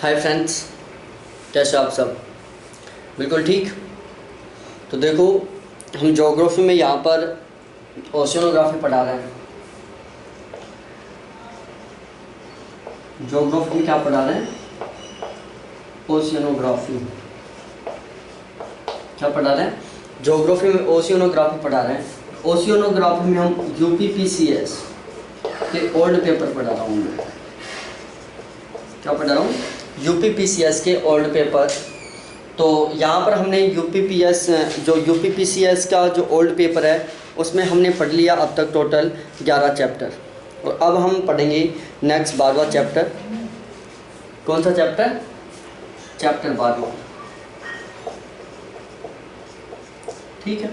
Hi friends, कैसे आप सब? बिल्कुल ठीक। तो देखो, हम ज्योग्राफी में यहाँ पर ओशिनोग्राफी पढ़ा रहे हैं। ज्योग्राफी में क्या पढ़ा रहे हैं? ओशिनोग्राफी। क्या पढ़ा रहे हैं? ज्योग्राफी में ओशिनोग्राफी पढ़ा रहे हैं। ओशिनोग्राफी में हम यूपीपीसीएस के ओल्ड पेपर पढ़ा रहा हूँ मैं। क्या पढ़ा रहा हूँ? यूपीपीसीएस के ओल्ड पेपर। तो यहाँ पर हमने यूपीपीसीएस का जो ओल्ड पेपर है उसमें हमने पढ़ लिया अब तक टोटल 11 चैप्टर। और अब हम पढ़ेंगे नेक्स्ट 12वां चैप्टर। कौन सा चैप्टर? चैप्टर 12। ठीक है,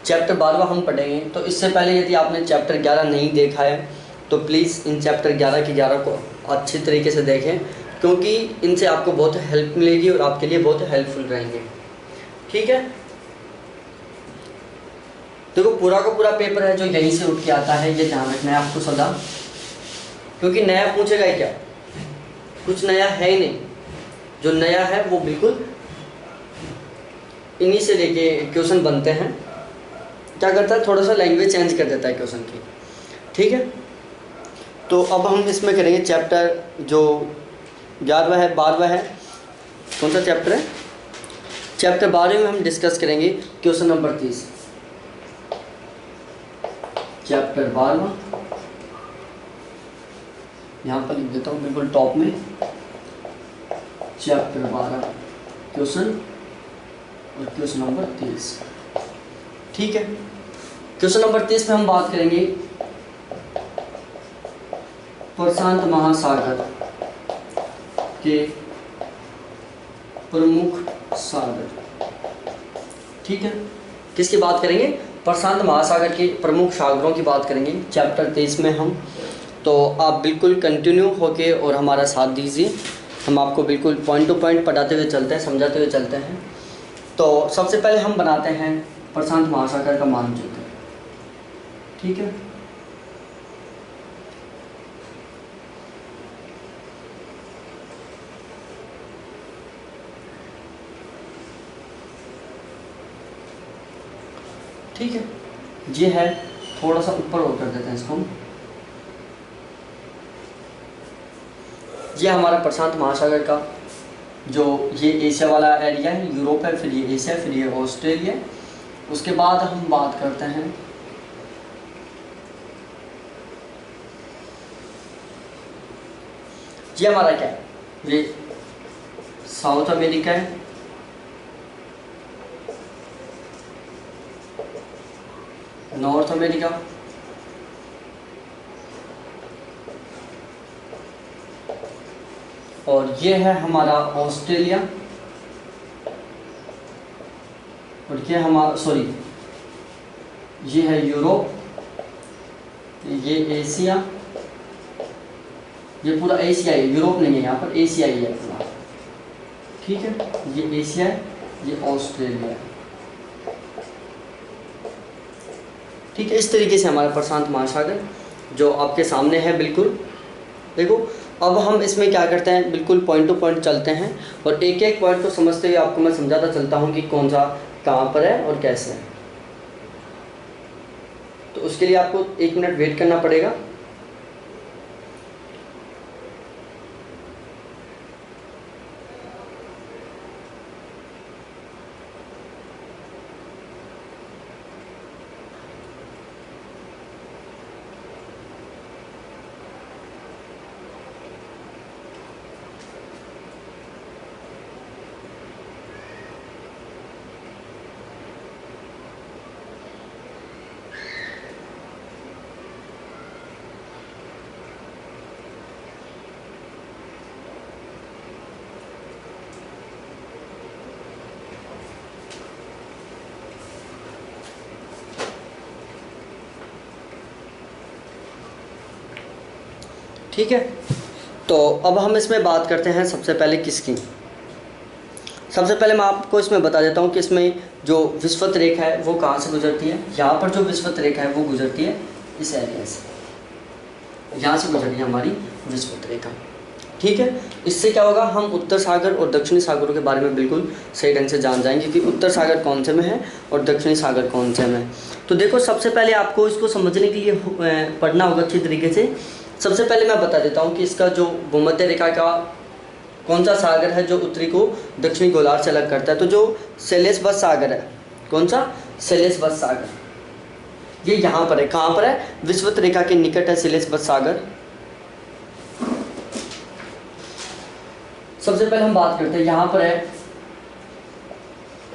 चैप्टर 12 हम पढ़ेंगे। तो इससे पहले यदि आपने चैप्टर 11 नहीं देखा है तो प्लीज़ इन चैप्टर 11 के 11 को अच्छे तरीके से देखें, क्योंकि इनसे आपको बहुत हेल्प मिलेगी और आपके लिए बहुत हेल्पफुल रहेंगे। ठीक है, देखो पूरा का पूरा पेपर है जो यहीं से उठ के आता है, ये ध्यान रखना है आपको सदा, क्योंकि नया पूछेगा ही क्या, कुछ नया है ही नहीं। जो नया है वो बिल्कुल इन्हीं से लेके क्वेश्चन बनते हैं। क्या करता है, थोड़ा सा लैंग्वेज चेंज कर देता है क्वेश्चन की। ठीक है, तो अब हम इसमें करेंगे चैप्टर जो 11वां है, 12वां है। कौन सा चैप्टर है? चैप्टर 12 में हम डिस्कस करेंगे क्वेश्चन नंबर 30। चैप्टर 12 यहाँ पर लिख देता हूँ बिल्कुल टॉप में। चैप्टर 12 क्वेश्चन और क्वेश्चन नंबर 30। ठीक है, क्वेश्चन नंबर 30 में हम बात करेंगे प्रशांत महासागर के प्रमुख सागर। ठीक है, किसकी बात करेंगे? प्रशांत महासागर के प्रमुख सागरों की बात करेंगे चैप्टर 23 में हम। तो आप बिल्कुल कंटिन्यू होके और हमारा साथ दीजिए। हम आपको बिल्कुल पॉइंट टू पॉइंट पढ़ाते हुए चलते हैं, समझाते हुए चलते हैं। तो सबसे पहले हम बनाते हैं प्रशांत महासागर का मानचित्र। ठीक है, ठीक है, ये है। थोड़ा सा ऊपर और कर देते हैं इसको। ये हमारा प्रशांत महासागर का जो ये एशिया वाला एरिया है, यूरोप है, फिर ये एशिया, फिर ये ऑस्ट्रेलिया। उसके बाद हम बात करते हैं ये हमारा क्या है? ये साउथ अमेरिका है, नॉर्थ अमेरिका, और ये है हमारा ऑस्ट्रेलिया, और ये हमारा ये है यूरोप, ये एशिया, ये पूरा एशिया है, यूरोप नहीं है यहाँ पर, एशिया ही है पूरा। ठीक है, ये एशिया है, ये ऑस्ट्रेलिया है। ठीक है, इस तरीके से हमारा प्रशांत महासागर जो आपके सामने है बिल्कुल। देखो, अब हम इसमें क्या करते हैं, बिल्कुल पॉइंट टू पॉइंट चलते हैं और एक एक पॉइंट को समझते हुए आपको मैं समझाता चलता हूँ कि कौन सा कहाँ पर है और कैसे है। तो उसके लिए आपको 1 मिनट वेट करना पड़ेगा। ठीक है, तो अब हम इसमें बात करते हैं सबसे पहले किसकी। सबसे पहले मैं आपको इसमें बता देता हूँ कि इसमें जो विषुवत रेखा है वो कहाँ से गुजरती है। यहाँ पर जो विषुवत रेखा है वो गुजरती है इस एरिया से, यहाँ से गुजरती है हमारी विषुवत रेखा। ठीक है। इससे क्या होगा, हम उत्तर सागर और दक्षिणी सागरों के बारे में बिल्कुल सही ढंग से जान जाएंगे कि उत्तर सागर कौन से में है और दक्षिणी सागर कौन से में है। तो देखो, सबसे पहले आपको इसको समझने के लिए पढ़ना होगा अच्छी तरीके से। सबसे पहले मैं बता देता हूँ कि इसका जो भूमध्य रेखा का कौन सा सागर है जो उत्तरी को दक्षिणी गोलार्ध से अलग करता है। तो जो सेलेस्बस सागर है, कौन सा, सेलेस्बस सागर, ये यहाँ पर है। कहाँ पर है, विषुवत रेखा के निकट है सेलेस्बस सागर। सबसे पहले हम बात करते हैं, यहाँ पर है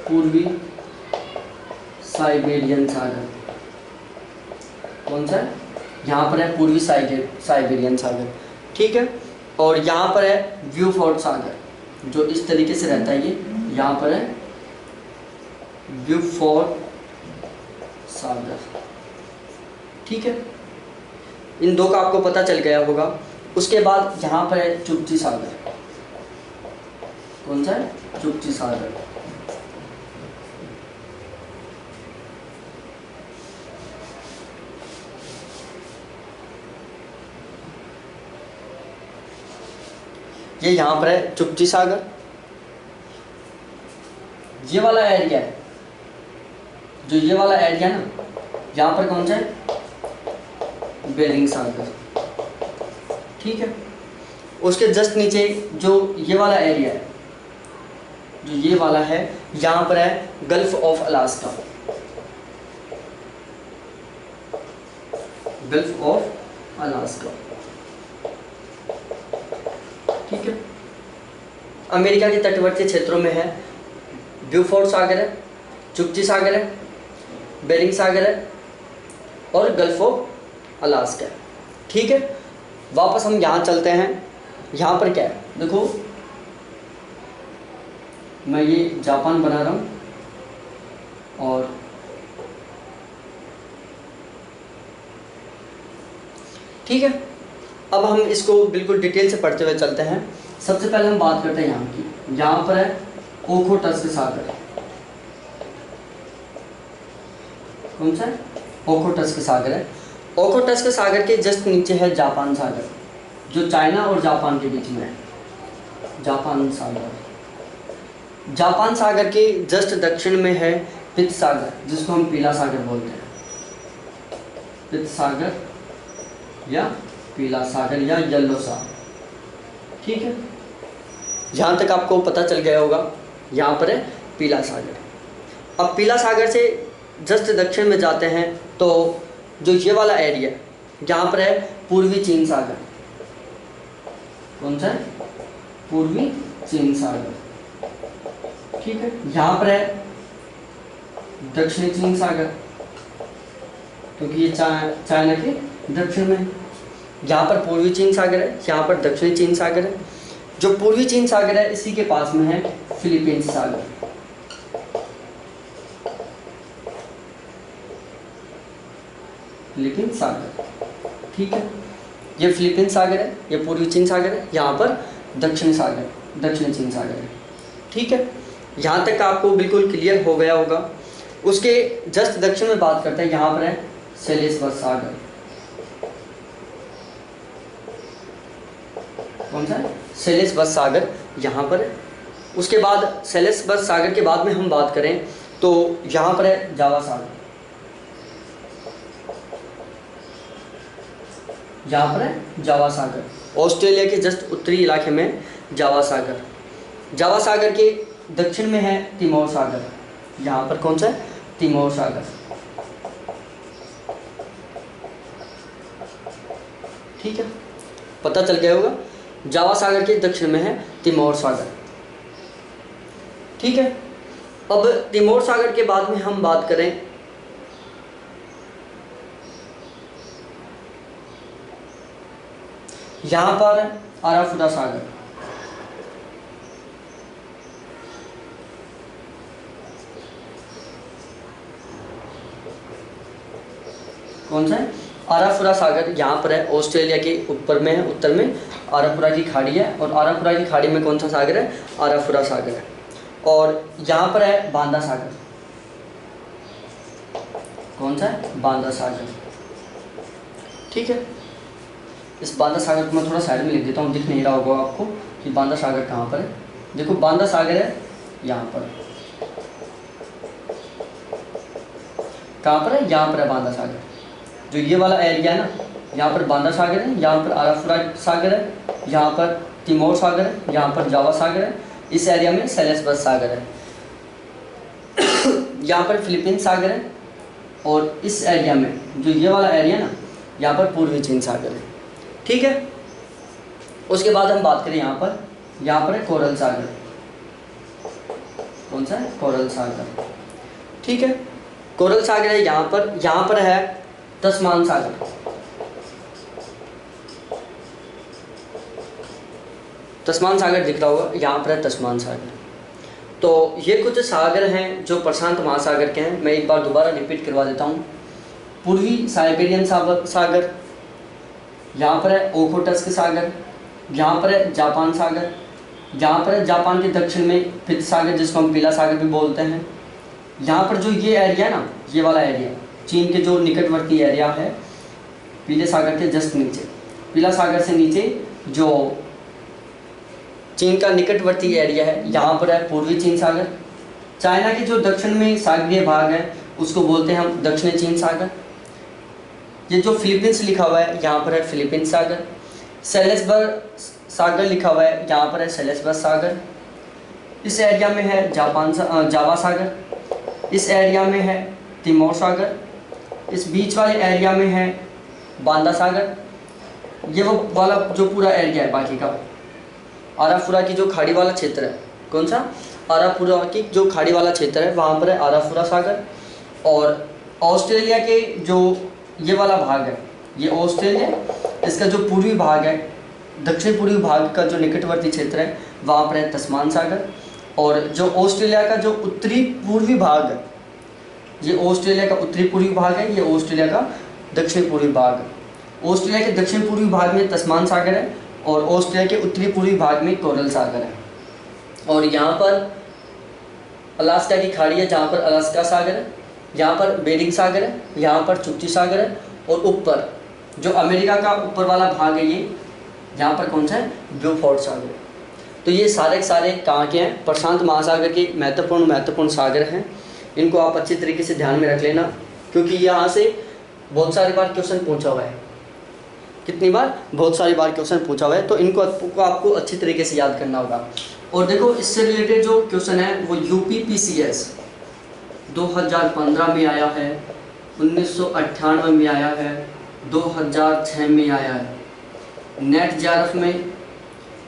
पूर्वी साइबेरियन सागर। कौन सा है, यहाँ पर है पूर्वी साइबेरियन सागर, ठीक है। और यहाँ पर है ब्यूफोर्ट सागर, जो इस तरीके से रहता है, ये यहाँ पर है ब्यूफोर्ट सागर, ठीक है। इन दो का आपको पता चल गया होगा। उसके बाद यहाँ पर है चुपची सागर। कौन सा है, चुपची सागर। ये यहाँ पर है चुपची सागर। ये वाला एरिया है, जो ये वाला एरिया ना, यहाँ पर कौन सा है, बेरिंग सागर, ठीक है। उसके जस्ट नीचे जो ये वाला एरिया है, जो ये वाला है, यहाँ पर है gulf of Alaska, gulf of Alaska, ठीक है। अमेरिका के तटवर्ती क्षेत्रों में है ब्यूफोर्ट सागर है, चुपची सागर है, बेरिंग सागर है और गल्फ ऑफ अलास्का है, ठीक है। वापस हम यहाँ चलते हैं। यहाँ पर क्या है, देखो मैं ये जापान बना रहा हूँ और ठीक है। अब हम इसको बिल्कुल डिटेल से पढ़ते हुए चलते हैं। सबसे पहले हम बात करते हैं यहाँ की। यहाँ पर है ओखोटस्क सागर। कौन सा है, ओखोटस्क सागर है। ओखोटस्क सागर के जस्ट नीचे है जापान सागर, जो चाइना और जापान के बीच में है, जापान सागर। जापान सागर के जस्ट दक्षिण में है पित्त सागर, जिसको हम पीला सागर बोलते हैं, पित्त सागर या पीला सागर या येलो सागर, ठीक है। जहाँ तक आपको पता चल गया होगा, यहाँ पर है पीला सागर। अब पीला सागर से जस्ट दक्षिण में जाते हैं तो जो ये वाला एरिया, यहाँ पर है पूर्वी चीन सागर। कौन सा है, पूर्वी चीन सागर, ठीक है। यहाँ पर है दक्षिणी चीन सागर, क्योंकि ये चाइना के दक्षिण में है। यहाँ पर पूर्वी चीन सागर है, यहाँ पर दक्षिणी चीन सागर है। जो पूर्वी चीन सागर है, इसी के पास में है फिलीपींस सागर, फिलीपींस सागर, ठीक है। ये फिलीपींस सागर है, ये पूर्वी चीन सागर है, यहाँ पर दक्षिणी सागर, दक्षिणी चीन सागर है, ठीक है। यहाँ तक आपको बिल्कुल क्लियर हो गया होगा। उसके जस्ट दक्षिण में बात करते हैं, यहाँ पर है सेलेस्बस सागर। कौन सा है, सेलेस्बस सागर, यहाँ पर है। उसके बाद सेलेस्बस सागर के बाद में हम बात करें तो यहाँ पर है जावा सागर, यहाँ पर है जावा सागर। ऑस्ट्रेलिया के जस्ट उत्तरी इलाके में जावा सागर। जावा सागर के दक्षिण में है तिमोर सागर, यहाँ पर कौन सा है, तिमोर सागर, ठीक है। पता चल गया होगा, जावा सागर के दक्षिण में है तिमोर सागर, ठीक है। अब तिमोर सागर के बाद में हम बात करें यहाँ पर आराफुरा सागर। कौन सा है, आराफुरा सागर, यहाँ पर है। ऑस्ट्रेलिया के ऊपर में है, उत्तर में आराफुरा की खाड़ी है, और आराफुरा की खाड़ी में कौन सा सागर है, आराफुरा सागर है। और यहाँ पर है बांदा सागर। कौन सा है, बांदा सागर, ठीक है। इस बांदा सागर को मैं थोड़ा साइड में लिख देता हूँ, दिख नहीं रहा होगा आपको कि बांदा सागर कहाँ पर है। देखो बांदा सागर है यहाँ पर, कहाँ पर है, यहाँ पर है बांदा सागर। जो ये वाला एरिया है ना, यहाँ पर बांदा सागर है, यहाँ पर आराफुरा सागर है, यहाँ पर तिमोर सागर है, यहाँ पर जावा सागर है, इस एरिया में सेलेस्बस सागर है, यहाँ पर फिलीपींस सागर है, और इस एरिया में जो ये वाला एरिया ना, यहाँ पर पूर्वी चीन सागर है। ठीक है, उसके बाद हम बात करें यहाँ पर है कोरल सागर। कौन सा है, कोरल सागर। ठीक है, कोरल सागर है यहाँ पर है तस्मान सागर। तस्मान सागर दिख रहा होगा, यहाँ पर है तस्मान सागर। तो ये कुछ सागर हैं जो प्रशांत महासागर के हैं। मैं एक बार दोबारा रिपीट करवा देता हूँ। पूर्वी साइबेरियन सागर, यहाँ पर है ओखोटस्क सागर, यहाँ पर है जापान सागर, यहाँ पर है जापान के दक्षिण में पित सागर जिसको हम पीला सागर भी बोलते हैं। यहाँ पर जो ये एरिया ना, ये वाला एरिया चीन के जो निकटवर्ती एरिया है, पीले सागर के जस्ट नीचे, पीला सागर से नीचे जो चीन का निकटवर्ती एरिया है, यहाँ पर है पूर्वी चीन सागर। चाइना के जो दक्षिण में सागरीय भाग है उसको बोलते हैं हम दक्षिणी चीन सागर। ये जो फिलीपींस लिखा हुआ है यहाँ पर है फिलीपींस सागर। सेलेस्बस सागर लिखा हुआ है, यहाँ पर है सेलेस्बस सागर। इस एरिया में है जावा सागर। इस एरिया में है तिमोर सागर। इस बीच वाले एरिया में है बांदा सागर। ये वो वाला जो पूरा एरिया है बाकी का, आराफुरा की जो खाड़ी वाला क्षेत्र है, कौन सा, आराफुरा की जो खाड़ी वाला क्षेत्र है, वहाँ पर है आराफुरा सागर। और ऑस्ट्रेलिया के जो ये वाला भाग है, ये ऑस्ट्रेलिया, इसका जो पूर्वी भाग है, दक्षिण पूर्वी भाग का जो निकटवर्ती क्षेत्र है, वहाँ पर है तस्मान सागर। और जो ऑस्ट्रेलिया का जो उत्तरी पूर्वी भाग है, ये ऑस्ट्रेलिया का उत्तरी पूर्वी भाग है, ये ऑस्ट्रेलिया का दक्षिण पूर्वी भाग है। ऑस्ट्रेलिया के दक्षिण पूर्वी भाग में तस्मान सागर है और ऑस्ट्रेलिया के उत्तरी पूर्वी भाग में कोरल सागर है। और यहाँ पर अलास्का की खाड़ी है जहाँ पर अलास्का सागर है, यहाँ पर बेरिंग सागर है, यहाँ पर चुक्ची सागर है, और ऊपर जो अमेरिका का ऊपर वाला भाग है ये, यहाँ पर कौन सा है, ब्यूफोर्ट सागर। तो ये सारे के सारे कहाँ के हैं, प्रशांत महासागर के महत्वपूर्ण सागर हैं। इनको आप अच्छी तरीके से ध्यान में रख लेना, क्योंकि यहाँ से बहुत सारी बार क्वेश्चन पूछा हुआ है। कितनी बार, बहुत सारी बार क्वेश्चन पूछा हुआ है, तो इनको आपको अच्छी तरीके से याद करना होगा। और देखो इससे रिलेटेड जो क्वेश्चन है वो UPPCS 2015 में आया है, 1998 में आया है, 2006 में आया है, नेट JRF में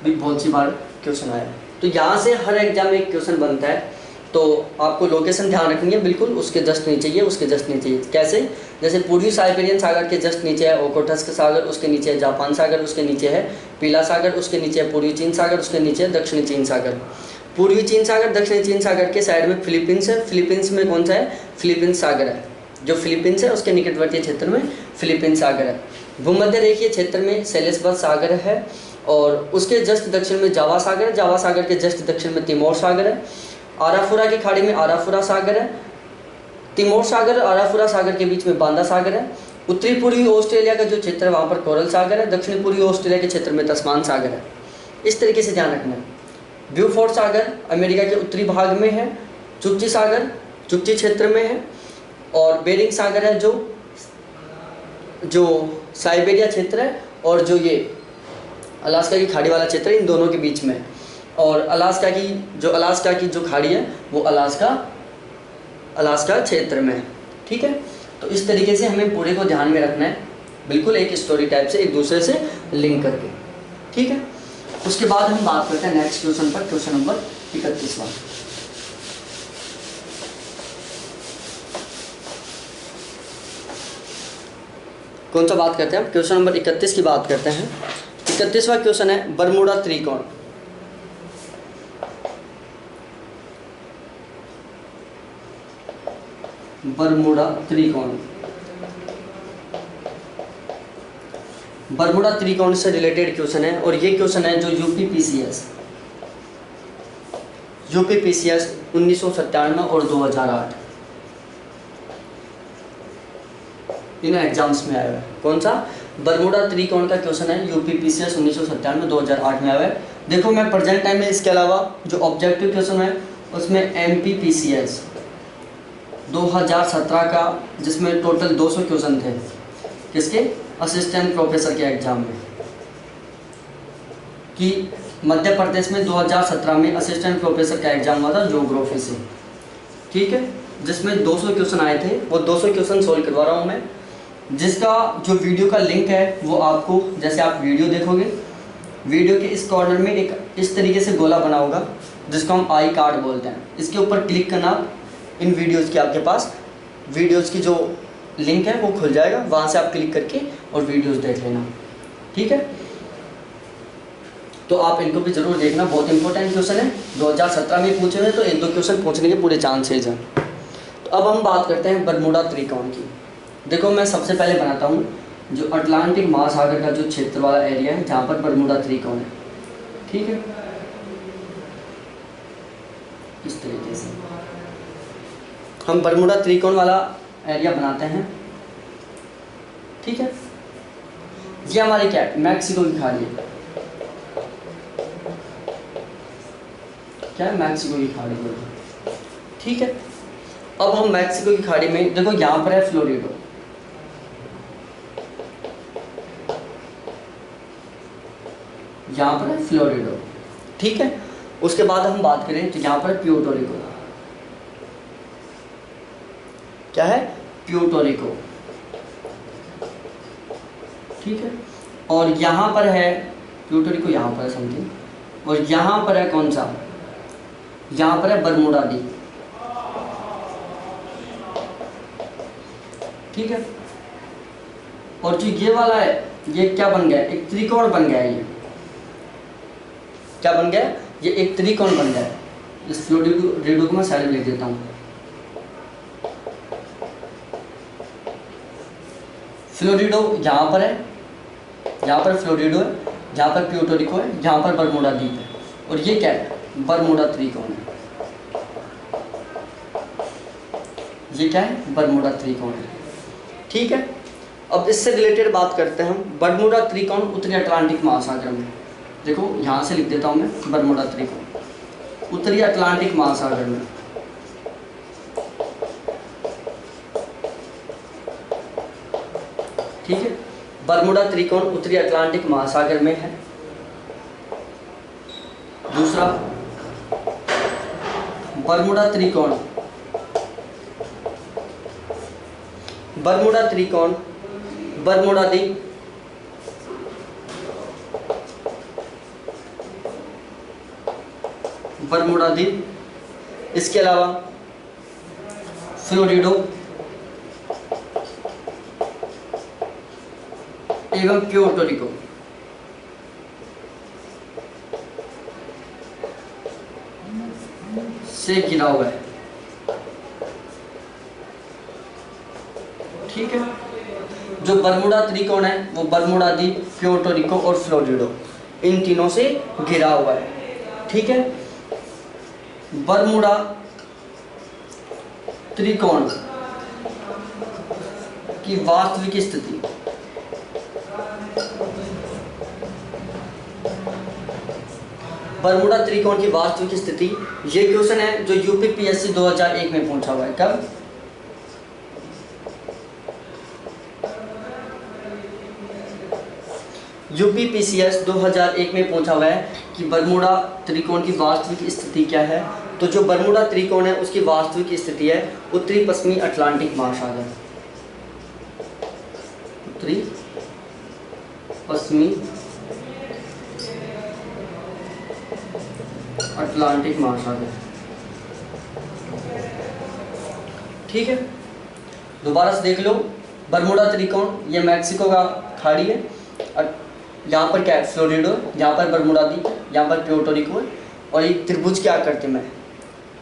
भी बहुत सी बार क्वेश्चन आया है। तो यहाँ से हर एग्जाम में एक क्वेश्चन बनता है, तो आपको लोकेशन ध्यान रखनी है बिल्कुल, उसके जस्ट नीचे ये, उसके जस्ट नीचे ये। कैसे, जैसे पूर्वी साइबेरियन सागर के जस्ट नीचे है ओखोटस्क सागर, उसके नीचे है जापान सागर, उसके नीचे है पीला सागर, उसके नीचे है पूर्वी चीन सागर, उसके नीचे है दक्षिणी चीन सागर। पूर्वी चीन सागर दक्षिणी चीन सागर के साइड में फिलीपींस है। फिलीपींस में कौन सा है, फिलीपींस सागर है। जो फिलीपींस है उसके निकटवर्ती क्षेत्र में फिलीपींस सागर है। भूमध्य रेखीय क्षेत्र में सेलेस्बस सागर है, और उसके जस्ट दक्षिण में जावा सागर है। जावा सागर के जस्ट दक्षिण में तिमोर सागर है। आराफुरा की खाड़ी में आराफुरा सागर है। तिमोर सागर और आराफुरा सागर के बीच में बांदा सागर है। उत्तरी पूर्वी ऑस्ट्रेलिया का जो क्षेत्र है वहाँ पर कोरल सागर है। दक्षिणी पूर्वी ऑस्ट्रेलिया के क्षेत्र में तस्मान सागर है। इस तरीके से ध्यान रखना है। ब्यूफोर्ट सागर अमेरिका के उत्तरी भाग में है। चुक्ची सागर चुक्ची क्षेत्र में है, और बेरिंग सागर है जो साइबेरिया क्षेत्र है, और जो ये अलास्का की खाड़ी वाला क्षेत्र है, इन दोनों के बीच में। और अलास्का की जो खाड़ी है वो अलास्का क्षेत्र में है। ठीक है, तो इस तरीके से हमें पूरे को ध्यान में रखना है, बिल्कुल एक स्टोरी टाइप से एक दूसरे से लिंक करके। ठीक है, उसके बाद हम बात करते हैं नेक्स्ट क्वेश्चन पर, क्वेश्चन नंबर 31वां। कौन सा बात करते हैं हम, क्वेश्चन नंबर 31 की बात करते हैं। 31वां क्वेश्चन है बरमूडा त्रिकोण। बरमूडा त्रिकोण, बरमूडा त्रिकोण से रिलेटेड क्वेश्चन है, और ये क्वेश्चन है जो यूपीपीसीएस 1997 और 2008 इन एग्जाम्स में आया है। कौन सा, बरमूडा त्रिकोण का क्वेश्चन है, यूपीपीसीएस 1997 2008 में आया है। देखो मैं प्रेजेंट टाइम में इसके अलावा जो ऑब्जेक्टिव क्वेश्चन है उसमें एमपीपीसीएस 2017 का, जिसमें टोटल 200 क्वेश्चन थे, किसके, असिस्टेंट प्रोफेसर के एग्जाम में, कि मध्य प्रदेश में 2017 में असिस्टेंट प्रोफेसर का एग्जाम हुआ था ज्योग्राफी से, ठीक है, जिसमें 200 क्वेश्चन आए थे। वो 200 क्वेश्चन सोल्व करवा रहा हूँ मैं, जिसका जो वीडियो का लिंक है वो आपको, जैसे आप वीडियो देखोगे, वीडियो के इस कॉर्नर में एक इस तरीके से गोला बना होगा जिसको हम आई कार्ड बोलते हैं। इसके ऊपर क्लिक करना, इन वीडियोज़ की आपके पास वीडियोज़ की जो लिंक है वो खुल जाएगा, वहाँ से आप क्लिक करके और वीडियोज़ देख लेना, ठीक है। तो आप इनको भी ज़रूर देखना, बहुत इंपॉर्टेंट क्वेश्चन है, 2017 में पूछे हुए, तो 1-2 क्वेश्चन पूछने के पूरे चांसेज हैं। तो अब हम बात करते हैं बरमूडा त्रिकोण की। देखो मैं सबसे पहले बनाता हूँ जो अटलांटिक महासागर का जो क्षेत्र वाला एरिया है जहाँ पर बरमूडा त्रिकोण है, ठीक है, इस तरीके से हम बरमूडा त्रिकोण वाला एरिया बनाते हैं, ठीक है। ये हमारी क्या है, मैक्सिको की खाड़ी है, क्या है, मैक्सिको की खाड़ी है, ठीक है। अब हम मैक्सिको की खाड़ी में, देखो यहाँ पर है फ्लोरिडो, यहाँ पर है फ्लोरिडो, ठीक है। उसके बाद हम बात करें तो यहाँ पर प्यूर्टो रिको, क्या है, प्यूर्टो रिको, ठीक है। और यहाँ पर है प्यूर्टो रिको, यहाँ पर है समथिंग, और यहाँ पर है कौन सा, यहाँ पर है बरमूडा द्वीप, ठीक है। और जो ये वाला है ये क्या बन गया, एक त्रिकोण बन गया है, ये क्या बन गया, ये एक त्रिकोण बन गया है। इस फ्लोरिडो को मैं साइड में लिख देता हूँ, फ्लोरिडो यहाँ पर है, यहाँ पर फ्लोरिडो है, यहाँ पर प्यूर्टो रिको है, यहाँ पर बरमूडा द्वीप है, और ये क्या है, बरमूडा त्रिकोण है, ये क्या है, बरमूडा त्रिकोण है, ठीक है। अब इससे रिलेटेड बात करते हैं हम, बरमूडा त्रिकोण उत्तरी अटलांटिक महासागर में, देखो यहाँ से लिख देता हूँ मैं, बरमूडा त्रिकोण उत्तरी अटलांटिक महासागर में, ठीक है। बरमूडा त्रिकोण उत्तरी अटलांटिक महासागर में है। दूसरा, बरमूडा त्रिकोण, बरमूडा त्रिकोण बरमूडा द्वीप, बरमूडा द्वीप, इसके अलावा फ्लोरिडो एवं प्यूर्टो रिको, से घिरा हुआ है, ठीक है। जो बरमूडा त्रिकोण है वो बरमूडा द्वीप, प्यूर्टो रिको और फ्लोरिडो, इन तीनों से घिरा हुआ है, ठीक है। बरमूडा त्रिकोण की वास्तविक स्थिति, बरमूडा त्रिकोण की वास्तविक स्थिति, ये क्वेश्चन है जो यूपीपीएससी 2001 में पूछा हुआ है। कब, यूपीपीसीएस 2001 में पूछा हुआ है कि बरमूडा त्रिकोण की वास्तविक स्थिति क्या है। तो जो बरमूडा त्रिकोण है उसकी वास्तविक स्थिति है उत्तरी पश्चिमी अटलांटिक महासागर, उत्तरी पश्चिमी अटलांटिक महासागर, ठीक है। दोबारा से देख लो, बरमूडा त्रिकोण ये मैक्सिको का खाड़ी है, यहाँ पर क्या है, फ्लोरिडो, यहाँ पर बरमूडा द्वीप, यहाँ पर प्यूर्टो रिको है, और एक त्रिभुज की आकृति में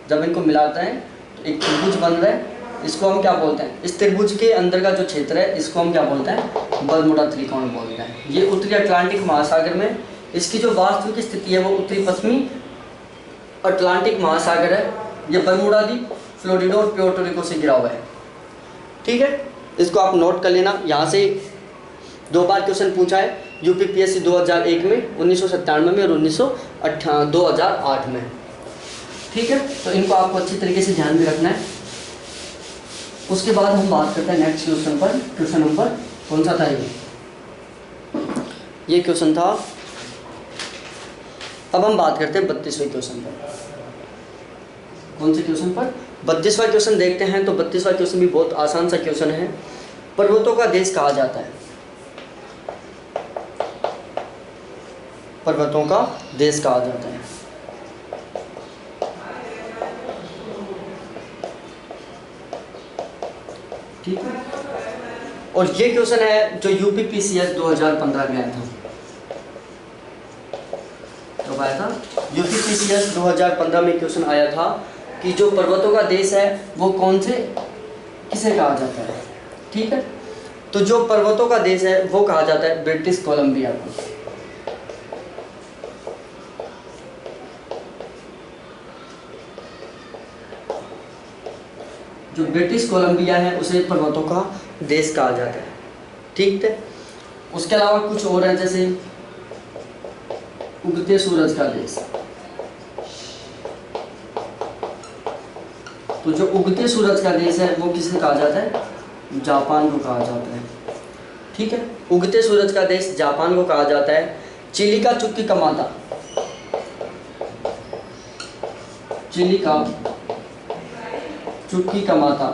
जब इनको मिलाते हैं तो एक त्रिभुज बन रहा है, इसको हम क्या बोलते हैं, इस त्रिभुज के अंदर का जो क्षेत्र है इसको हम क्या बोलते हैं, बरमूडा त्रिकोण बोलते हैं। ये उत्तरी अटलांटिक महासागर में, इसकी जो वास्तविक स्थिति है वो उत्तरी पश्चिमी अटलांटिक महासागर है। ये बरमूडा द्वीप, फ्लोरिडो और प्यूर्टो रिको से घिरा हुआ है, ठीक है। इसको आप नोट कर लेना, यहाँ से 2 बार क्वेश्चन पूछा है यूपीपीएससी 2001 में, 1997 में और 2008 में। ठीक है, तो इनको आपको अच्छी तरीके से ध्यान में रखना है। उसके बाद हम बात करते हैं नेक्स्ट क्वेश्चन पर। क्वेश्चन नंबर कौन सा था ये क्वेश्चन था। अब हम बात करते हैं 32वें क्वेश्चन पर। कौन से क्वेश्चन पर? 32वां क्वेश्चन देखते हैं। तो 32वां क्वेश्चन भी बहुत आसान सा क्वेश्चन है। पर्वतों का देश कहा जाता है, पर्वतों का देश कहा जाता है। ठीक है, और ये क्वेश्चन है जो यूपीपीसीएस 2015 में आया था। कब आया था? यूपीपीसीएस 2015 में क्वेश्चन आया था कि जो पर्वतों का देश है वो कौन से, किसे कहा जाता है। ठीक है, तो जो पर्वतों का देश है वो कहा जाता है ब्रिटिश कोलंबिया को। जो ब्रिटिश कोलंबिया है उसे पर्वतों का देश कहा जाता है। ठीक है, उसके अलावा कुछ और है, जैसे उगते सूरज का देश। तो जो उगते सूरज का देश है वो किसे कहा जाता है? जापान को कहा जाता है। ठीक है, उगते सूरज का देश जापान को कहा जाता है। चिली का चुक्की कमाता, चिली का चुक्की कमाता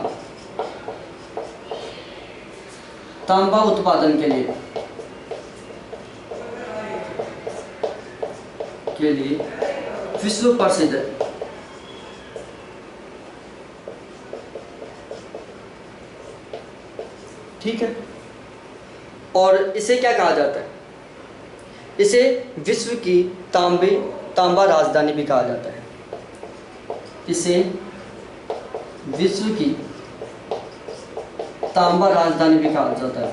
तांबा उत्पादन के लिए विश्व प्रसिद्ध है। ठीक है, और इसे क्या कहा जाता है? इसे विश्व की तांबा राजधानी भी कहा जाता है। इसे विश्व की तांबा राजधानी भी कहा जाता है।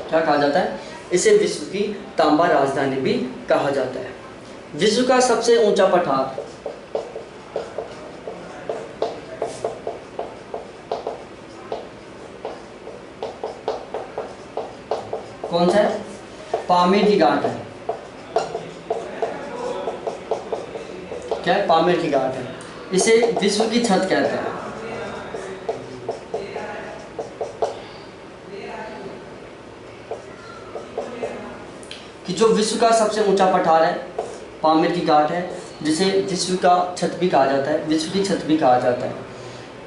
क्या कहा जाता है? इसे विश्व की तांबा राजधानी भी कहा जाता है। विश्व का सबसे ऊंचा पठार कौन सा है? पामीर की घाट है। क्या है? पामीर की घाट है। इसे विश्व की छत कहते हैं। कि जो विश्व का सबसे ऊंचा पठार है पामीर की घाट है, जिसे विश्व का छत भी कहा जाता है, विश्व की छत भी कहा जाता है।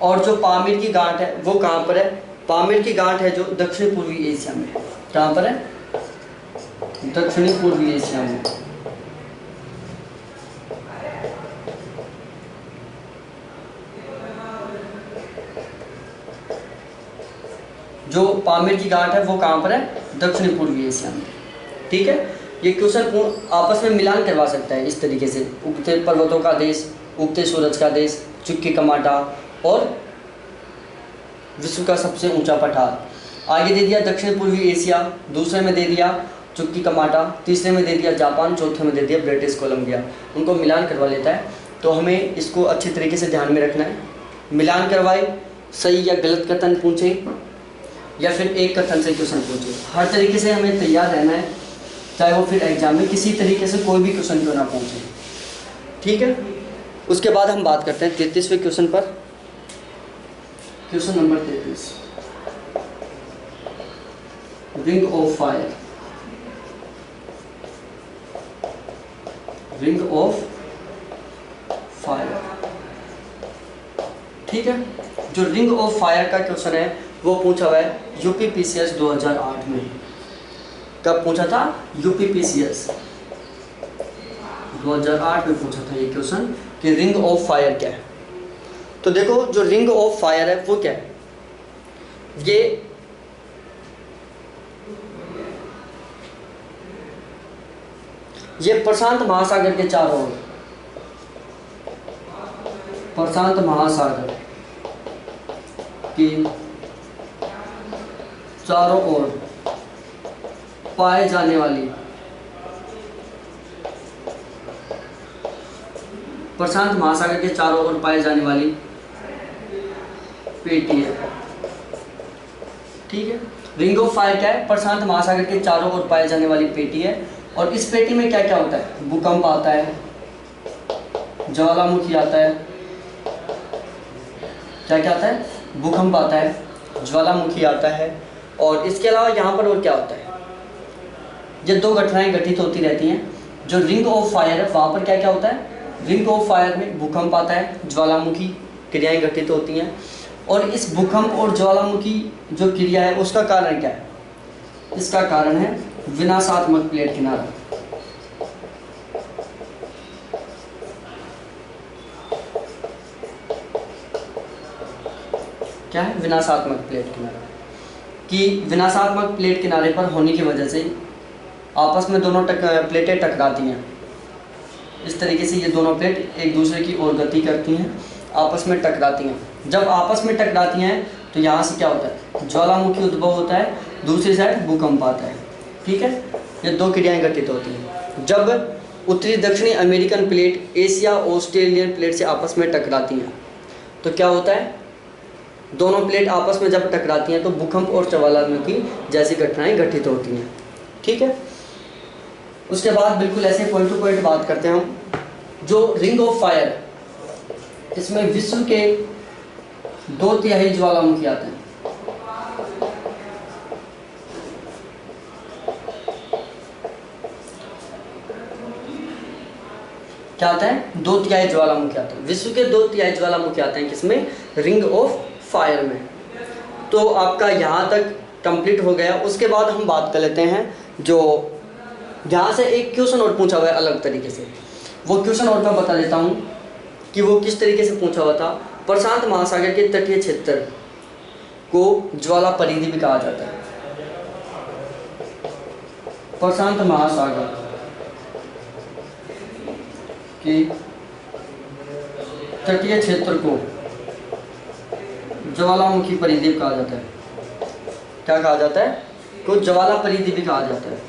और जो पामीर की घाट है वो कहाँ पर है? पामीर की घाट है जो दक्षिण पूर्वी एशिया में है। कहाँ पर है? दक्षिणी पूर्वी एशिया में। जो पामीर की घाट है वो कहाँ पर है? दक्षिणी पूर्वी एशिया में। ठीक है, ये क्वेश्चन आपस में मिलान करवा सकता है इस तरीके से। उगते पर्वतों का देश, उगते सूरज का देश, चुक्की कमाटा और विश्व का सबसे ऊंचा पठार। आगे दे दिया दक्षिण पूर्वी एशिया, दूसरे में दे दिया चुक्की कमाटा, तीसरे में दे दिया जापान, चौथे में दे दिया ब्रिटिश कोलंबिया। उनको मिलान करवा लेता है। तो हमें इसको अच्छे तरीके से ध्यान में रखना है। मिलान करवाए, सही या गलत कथन पूछे या फिर एक कथन से क्वेश्चन पूछे, हर तरीके से हमें तैयार रहना है, चाहे वो फिर एग्जाम में किसी तरीके से कोई भी क्वेश्चन क्यों ना पूछे। ठीक है, उसके बाद हम बात करते हैं 33वें क्वेश्चन पर। Question number 33, ring of fire. Ring of fire. ठीक है, जो रिंग ऑफ फायर का क्वेश्चन है वो पूछा हुआ है यूपीपीसीएस 2008 में। कब पूछा था? यूपीपीसीएस 2008 में पूछा था ये क्वेश्चन कि रिंग ऑफ फायर क्या है। तो देखो, जो रिंग ऑफ फायर है वो क्या है? ये प्रशांत महासागर के चारों ओर, प्रशांत महासागर की चारों ओर पाए जाने वाली प्रशांत महासागर के चारों ओर पाए जाने वाली पेटी है। ठीक है, रिंग ऑफ फायर क्या है? प्रशांत महासागर के चारों ओर पाए जाने वाली पेटी है। और इस पेटी में क्या क्या होता है? भूकंप आता है, ज्वालामुखी आता है, क्या क्या आता है? भूकंप आता है, ज्वालामुखी आता है, और इसके अलावा यहाँ पर और क्या होता है? ये दो घटनाएं घटित होती रहती हैं। जो रिंग ऑफ फायर है वहाँ पर क्या क्या होता है? रिंग ऑफ फायर में भूकंप आता है, ज्वालामुखी क्रियाएं घटित होती हैं। और इस भूकंप और ज्वालामुखी जो क्रिया है उसका कारण क्या है? इसका कारण है विनाशात्मक प्लेट किनारा। क्या है? विनाशात्मक प्लेट किनारा। कि विनाशात्मक प्लेट किनारे पर होने की वजह से आपस में दोनों प्लेटें टकराती हैं। इस तरीके से ये दोनों प्लेट एक दूसरे की ओर गति करती हैं, आपस में टकराती हैं। जब आपस में टकराती हैं तो यहाँ से क्या होता है? ज्वालामुखी उद्भव होता है, दूसरी साइड भूकंप आता है। ठीक है, ये दो क्रियाएं घटित होती हैं। जब उत्तरी दक्षिणी American plate Asia Australian plate से आपस में टकराती हैं तो क्या होता है? दोनों प्लेट आपस में जब टकराती हैं तो भूकंप और ज्वालामुखी जैसी घटनाएं घटित होती हैं। ठीक है, उसके बाद बिल्कुल ऐसे पॉइंट टू पॉइंट बात करते हैं हम। जो रिंग ऑफ फायर, इसमें विश्व के 2/3 ज्वालामुखी आते हैं। क्या आता है? 2/3 ज्वालामुखी आते हैं। विश्व के 2/3 ज्वालामुखी आते हैं किसमें? रिंग ऑफ फायर में। तो आपका यहाँ तक कंप्लीट हो गया। उसके बाद हम बात कर लेते हैं जो यहाँ से एक क्वेश्चन और पूछा हुआ है अलग तरीके से। वो क्वेश्चन और मैं बता देता हूँ कि वो किस तरीके से पूछा हुआ था। प्रशांत महासागर के तटीय क्षेत्र को ज्वाला परिधि भी कहा जाता है। प्रशांत महासागर के तटीय क्षेत्र को ज्वालामुखी परिधि कहा जाता है। क्या कहा जाता है? को ज्वाला परिधि भी कहा जाता है।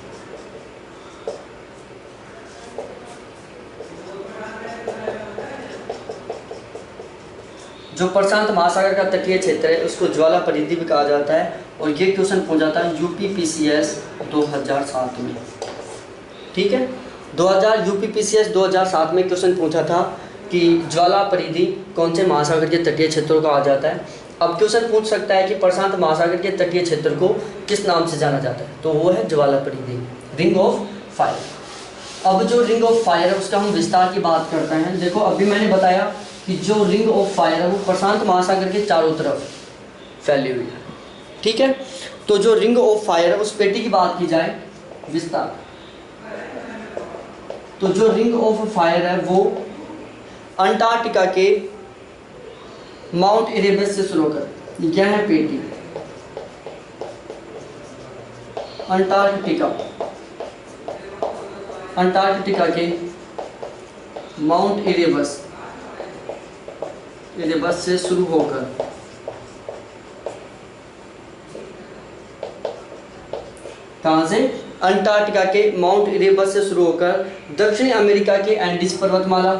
जो प्रशांत महासागर का तटीय क्षेत्र है उसको ज्वाला परिधि भी कहा जाता है। और ये क्वेश्चन पूछा था यूपीपीसीएस 2007 में। ठीक है, 2000 यूपीपीसीएस 2007 में क्वेश्चन पूछा था कि ज्वाला परिधि कौन से महासागर के तटीय क्षेत्रों को कहा जाता है। अब क्वेश्चन पूछ सकता है कि प्रशांत महासागर के तटीय क्षेत्र को किस नाम से जाना जाता है? तो वो है ज्वाला परिधि, रिंग ऑफ फायर। अब जो रिंग ऑफ फायर है उसका हम विस्तार की बात करते हैं। देखो अभी मैंने बताया कि जो रिंग ऑफ फायर है वो प्रशांत महासागर के चारों तरफ फैली हुई है। ठीक है, तो जो रिंग ऑफ फायर है उस पेटी की बात की जाए विस्तार, तो जो रिंग ऑफ फायर है वो अंटार्कटिका के माउंट इरेबस से शुरू होकर, यह है पेटी अंटार्कटिका के माउंट इरेबस से शुरू होकर कहाँ से? अंटार्कटिका के माउंट इरेबस से शुरू होकर दक्षिणी अमेरिका के एंडीज पर्वतमाला,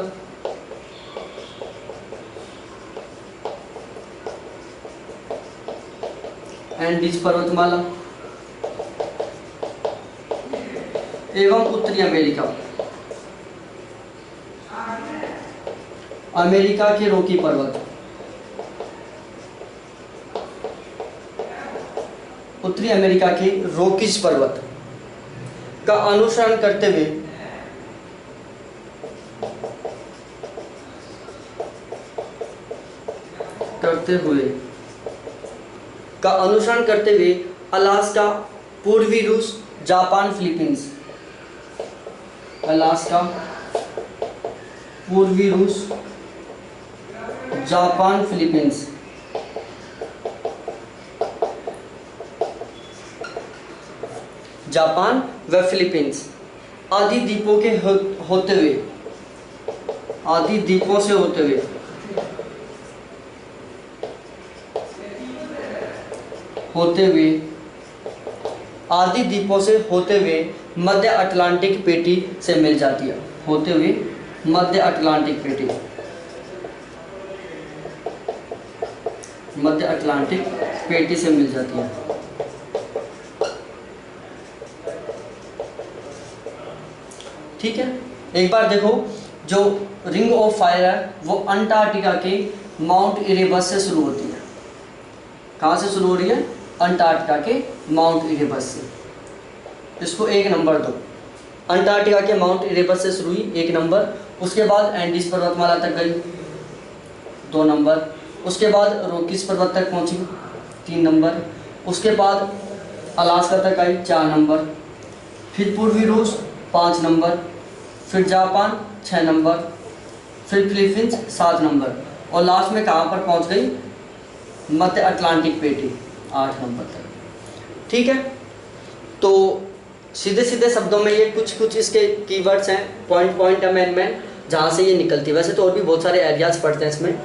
एवं उत्तरी अमेरिका के रॉकी पर्वत, उत्तरी अमेरिका के रॉकीज पर्वत का अनुसरण करते हुए अलास्का, पूर्वी रूस, जापान, फिलीपींस, अलास्का, पूर्वी रूस, जापान, फिलीपींस, जापान व फिलीपींस आदि द्वीपों के होते हुए, आदि द्वीपों से होते हुए मध्य अटलांटिक पेटी से मिल जाती है, होते हुए मध्य अटलांटिक पेटी, मध्य अटलांटिक पेटी से मिल जाती है। ठीक है, एक बार देखो, जो रिंग ऑफ फायर है वो अंटार्कटिका के माउंट इरेबस से शुरू होती है। कहाँ से शुरू हो रही है? अंटार्कटिका के माउंट इरेबस से। इसको 1 नंबर दो। अंटार्कटिका के माउंट इरेबस से शुरू हुई 1 नंबर, उसके बाद एंडीज पर्वतमाला तक गई 2 नंबर, उसके बाद रॉकीज पर्वत तक पहुंची 3 नंबर, उसके बाद अलास्का तक आई 4 नंबर, फिर पूर्वी रूस 5 नंबर, फिर जापान 6 नंबर, फिर फिलीपींस 7 नंबर, और लास्ट में कहाँ पर पहुंच गई? मध्य अटलांटिक पेटी 8 नंबर तक। ठीक है, तो सीधे सीधे शब्दों में ये कुछ इसके कीवर्ड्स हैं, पॉइंट अमेंडमेंट, जहाँ से ये निकलती है। वैसे तो और भी बहुत सारे एरियाज पढ़ते हैं इसमें,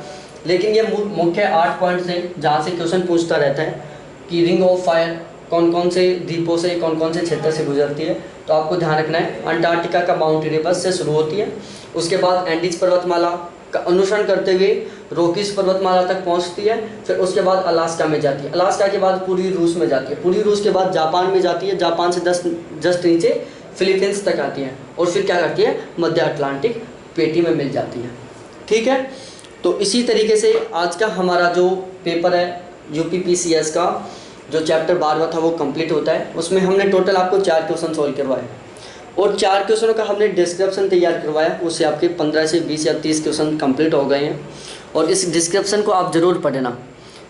लेकिन ये मुख्य 8 पॉइंट्स हैं जहाँ से क्वेश्चन पूछता रहता है कि रिंग ऑफ फायर कौन कौन से द्वीपों से, कौन कौन से क्षेत्र से गुजरती है। तो आपको ध्यान रखना है, अंटार्कटिका का माउंट इरेबस से शुरू होती है, उसके बाद एंडीज पर्वतमाला का अनुसरण करते हुए रॉकीज पर्वतमाला तक पहुंचती है, फिर उसके बाद अलास्का में जाती है, अलास्का के बाद पूर्वी रूस में जाती है, पूर्वी रूस के बाद जापान में जाती है, जापान से जस्ट नीचे फिलीपींस तक आती है, और फिर क्या करती है? मध्य अटलांटिक पेटी में मिल जाती है। ठीक है, तो इसी तरीके से आज का हमारा जो पेपर है UPPCS का, जो चैप्टर 12वां था वो कंप्लीट होता है। उसमें हमने टोटल आपको 4 क्वेश्चन सॉल्व करवाए, और 4 क्वेश्चनों का हमने डिस्क्रिप्शन तैयार करवाया, उससे आपके 15 से 20 या 30 क्वेश्चन कंप्लीट हो गए हैं, और इस डिस्क्रिप्शन को आप ज़रूर पढ़ना।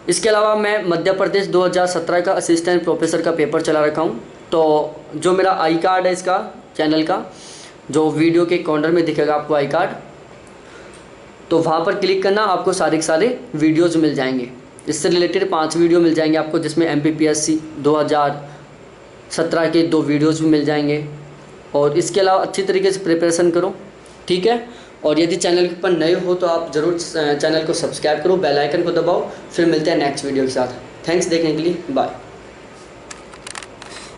इसके अलावा मैं मध्य प्रदेश 2017 का असिस्टेंट प्रोफेसर का पेपर चला रखा हूँ, तो जो मेरा आई कार्ड है इसका चैनल का, जो वीडियो के कॉर्नर में दिखेगा आपको आई कार्ड, तो वहाँ पर क्लिक करना, आपको सारे के सारे वीडियोज़ मिल जाएंगे। इससे रिलेटेड 5 वीडियो मिल जाएंगे आपको, जिसमें MPPSC 2017 के 2 वीडियोज़ भी मिल जाएंगे। और इसके अलावा अच्छी तरीके से प्रिपरेशन करो, ठीक है। और यदि चैनल पर नए हो तो आप ज़रूर चैनल को सब्सक्राइब करो, बेल आइकन को दबाओ। फिर मिलते हैं नेक्स्ट वीडियो के साथ। थैंक्स देखने के लिए, बाय।